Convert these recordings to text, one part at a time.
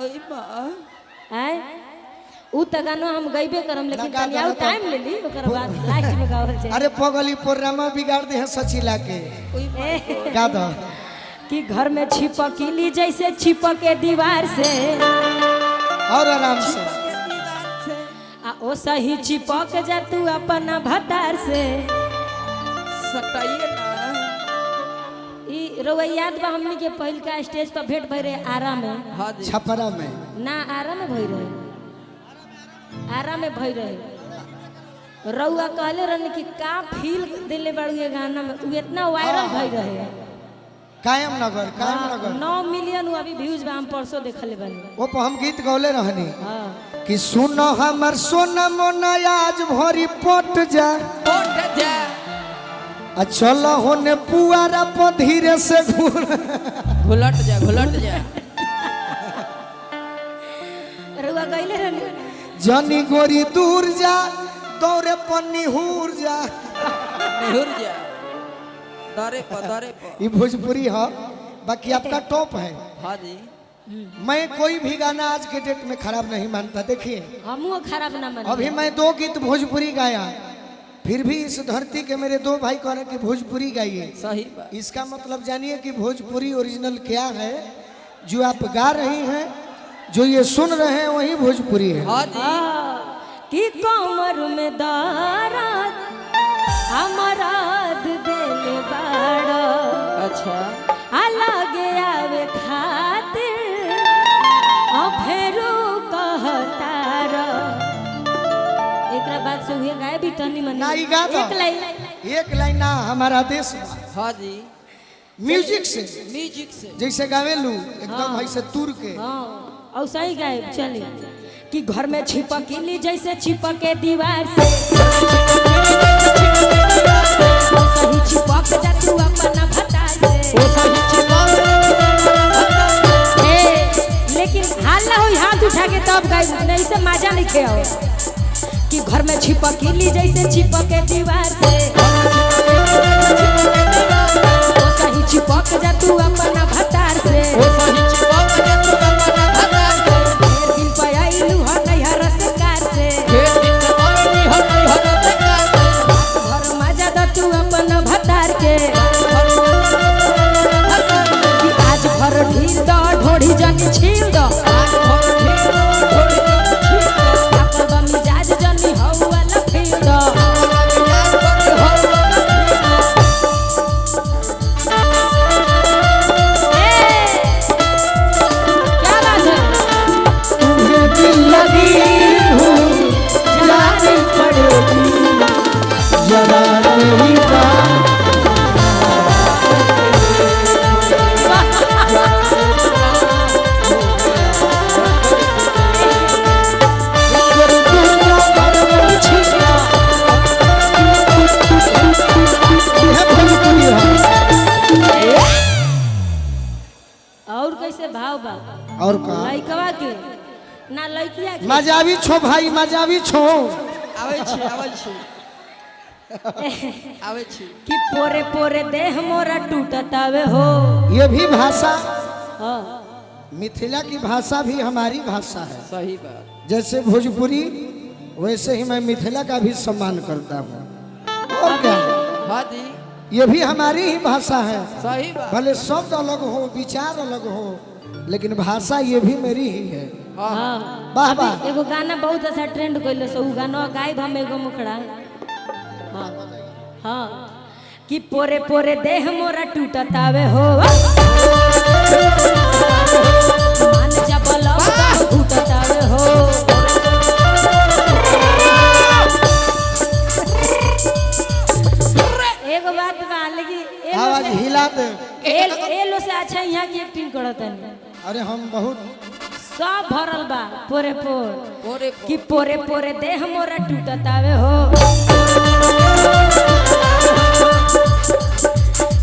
ओई मां आय उ त गाना हम गइबे करम लेकिन तनी आउ टाइम ले ली ओकर बाद लास्ट में गावल जाए। अरे पगली प्रोग्राम बिगाड़ दे है सचिला के गा दो कि घर में छिपकली जैसे छिपके दीवार से और आराम से आ ओ सही चिपक जा तू अपना भतार से सटाइए ना ई रोवा याद बा हमनी के पहिल का स्टेज पर भेंट भई रहे आरा में। हां जी छपरा में ना आरा में भई रहे आरा में भई रहे रउआ कहले रहने कि का फील दिले बाड़ू ये गाना में उ इतना वायरल भई रहे कायम नगर 9 मिलियन अभी व्यूज बा हम परसों देखले बानी वो पर हम गीत गौले रहनी हां कि सुनो हमर सोना मोना आज भरी पट जा उठ जा आ चलो होने पुआरा पर धीरे से घुलट जा रउआ गइले रहने जनी गोरी दूर जा दौरे पन्नी हुर जा नेहुर जा दरे पर ये भोजपुरी है बाकी आपका टॉप है। हां जी मैं कोई भी गाना आज के डेट में खराब नहीं मानता। देखिए हमहू खराब ना माने अभी मैं 2 गीत भोजपुरी गाया फिर भी इस धरती के मेरे 2 भाई कह रहे कि भोजपुरी गाइए। सही बात इसका मतलब जानिए कि भोजपुरी ओरिजिनल क्या है। जो आप गा रही हैं जो ये सुन रहे हैं वही भोजपुरी है। हां जी कि कमर में दर्द हमराद देले बाड़ अच्छा अलगे आवे खातिर फेरू कहतार एकरा बाद से हुए गाय भी तनी मनी नहीं गा दो। एक लाइन ना हमारा देश हां जी म्यूजिक से जैसे गावेलू एकदम ऐसे तुर के हां और सही गाय चली कि घर में छिपकली जैसे छिपके दीवार से सही छिपक जा तू अपना भतार से लेकिन हाल ना हो हाथ उठा के तब गाय नहीं से मजा नहीं खेओ कि घर में छिपकली जैसे छिपके दीवार से सही छिपक जा तू अपना भतार से दिन पे आइलू हो नैहर से कार से घर मजा द तू अपना भतार के कि आज भर ढील द ढोड़ी जनी छील द मिजाज जनी हौ वाला फील द क्या बात है तुम्हें दिल लगी हूँ जानी पड़ेगी जरा नहीं था और कैसे भाव बा और का लइकवा के ना लइकिया के मजावी छो भाई मजावी छो आवे छी कि पोरे पोरे देह मोरा टूटतावे हो ये भी भाषा हाँ मिथिला की भाषा भी हमारी भाषा है। सही बात जैसे भोजपुरी वैसे ही मैं मिथिला का भी सम्मान करता हूँ। और क्या हां जी ये भी हमारी ही भाषा है। सही बात भले शब्द अलग हो विचार अलग हो लेकिन भाषा ये भी मेरी ही है। हाँ वाह वाह एगो गाना बहुत अच्छा ट्रेंड कइले सो उ गाना गायब हम एगो मुखड़ा हाँ हाँ कि पोरे पोरे देह मोरा टूटतावे हो मान जा बलम टूटतावे हो एगो बात बा लेकिन आवाज हिला दे। एलो से अच्छा यहाँ की एक्टिंग करतनी अरे हम बहुत सब भरल बा पोरे पोर पोरे कि पोरे पोरे देह मोरा टूटतावे हो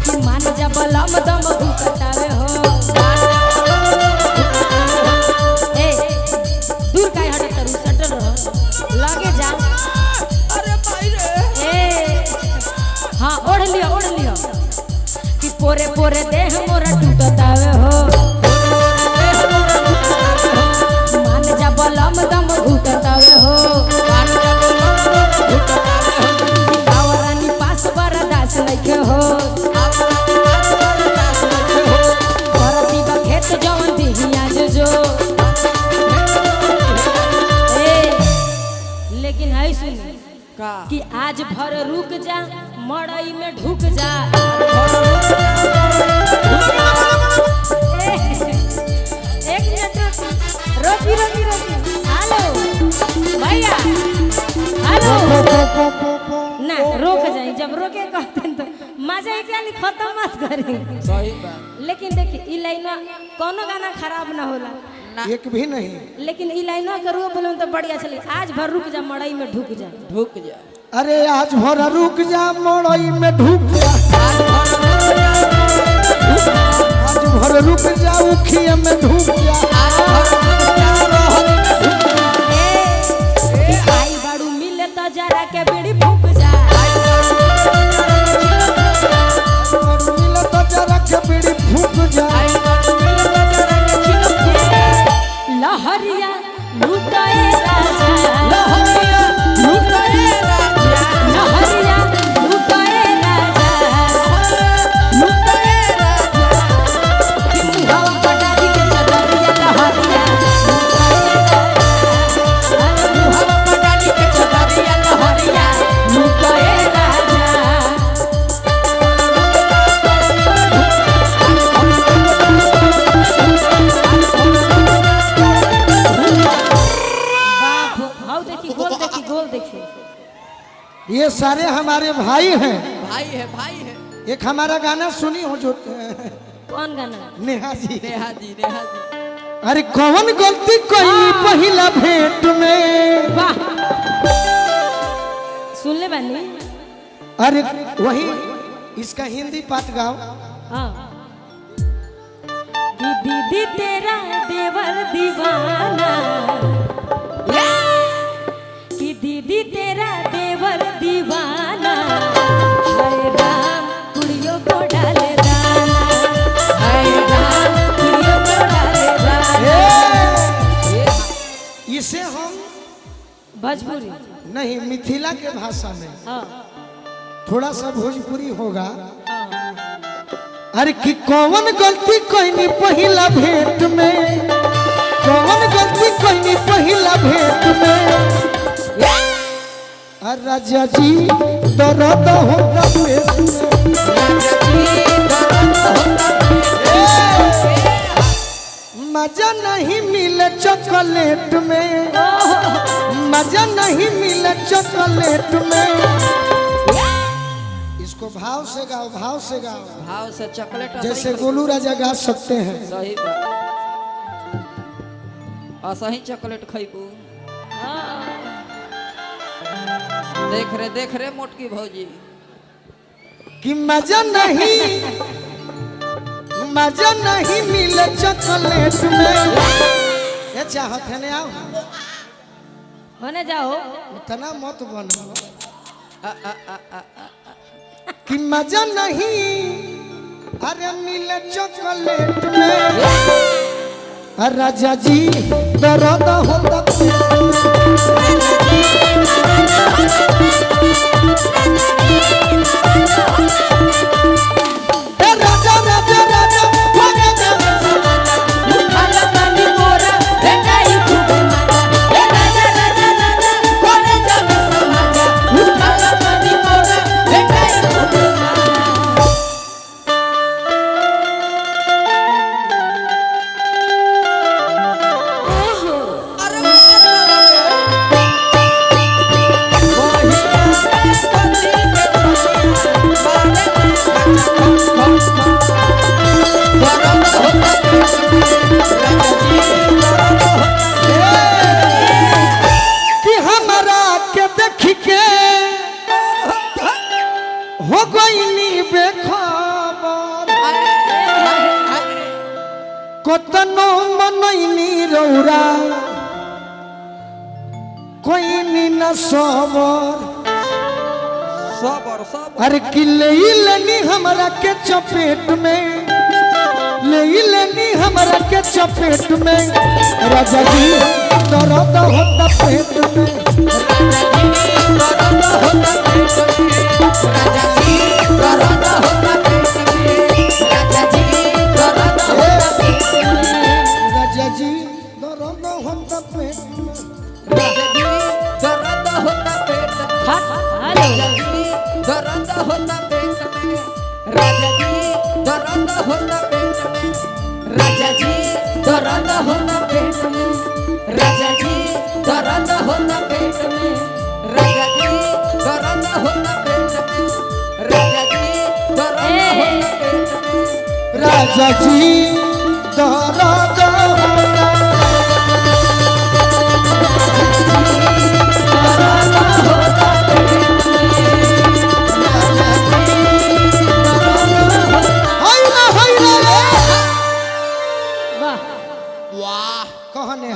कि मान जा बलम दम टूटतावे हो ए दूर काहे हटत तरू सटल रह लगे जा अरे भाई रे ए हां ओढ़ लियो कि पोरे पोरे देह मोरा टूटतावे हो का कि आज भर रुक जा मड़ई में ढुक जा। एक मिनट रोकी रोकी रोकी। हेलो भैया हेलो ना रोक जाए, जब रोके कहते हैं तो मजा क्या खत्म मत करें। सही बात लेकिन देखिए ई लाइनवा कोनो गाना खराब ना होला, ना एक भी नहीं। लेकिन ई लाइनवा करो बोलो तो बढ़िया चले। आज भर रुक जा मड़ई में ढुक जा। ढुक जा अरे आज भर रुक जा मड़ई में ढुक जा। आज भर रुक जा उखिया में ढुक जा। आई बाड़ू मिले तो जरा के बीड़ी फूक जा। मिले तो जरा के बीड़ी फूक जा। लहरिया लुटाए राजा, लहरिया लुटाए राजा, लहरिया लुटाए राजा, लुटाए राजा। हवा पटारी के चदरिया लहरिया हवा पटाली के चदरिया लहरिया लुटाए राजा। बाप हाउ देखी गोल देखी। ये सारे हमारे भाई हैं। भाई है भाई है। एक हमारा गाना सुनी हो जो कौन गाना? नेहा जी। नेहा जी नेहा जी अरे कौन गलती कोई पहला भेंट में। वाह सुन ले बानी। अरे वही इसका हिंदी पाठ गाओ। हाँ कि दीदी तेरा देवर दीवाना, कि दीदी तेरा देवर दीवाना, हाय राम कुड़ियों को डाले दाना, हाय राम कुड़ियों को डाले दाना। इसे हम भोजपुरी नहीं मिथिला के भाषा में हाँ थोड़ा सा भोजपुरी होगा। हाँ अरे कि कौन गलती कोई नहीं पहला भेंट में। कौन गलती कोई नहीं पहला भेंट में। अरे राजा जी दर्द होता पेट में। मजा नहीं मिले चॉकलेट में। मजा नहीं मिले चॉकलेट में। इसको भाव से गाओ, भाव से गाओ। भाव से चॉकलेट जैसे गोलू राजा गा सकते हैं। सही बात। असही चॉकलेट खइबू। देख रे मोटकी भौजी कि मजा नहीं मिले चॉकलेट में। ये चाहत है ना आओ होने जाओ। इतना मत बनो आ, आ, आ, आ, आ, आ। कि मजा नहीं अरे मिले चॉकलेट में। अरे राजा जी दर्द होता पेट में। राजा राजा राजा कि हमारा के देख के हो गई बेखबर। कतनो मनैनी रौरा कोई न सबर। सबर सबर अरे कि लेनी हमरा के चपेट में। लेनी हमरा के चपेट में। राजा जी दर्द होता पेट में। राजा जी दर्द होता पेट में। दर्द होता पेट फट होता पेट में राजा जी दर्द होता पेट में राजा जी दर्द होता पेट में राजा जी दर्द होता पेट में राजा जी दर्द होता पेट में राजा जी दर्द होता पेट में राजा जी दर्द होता वाह कहने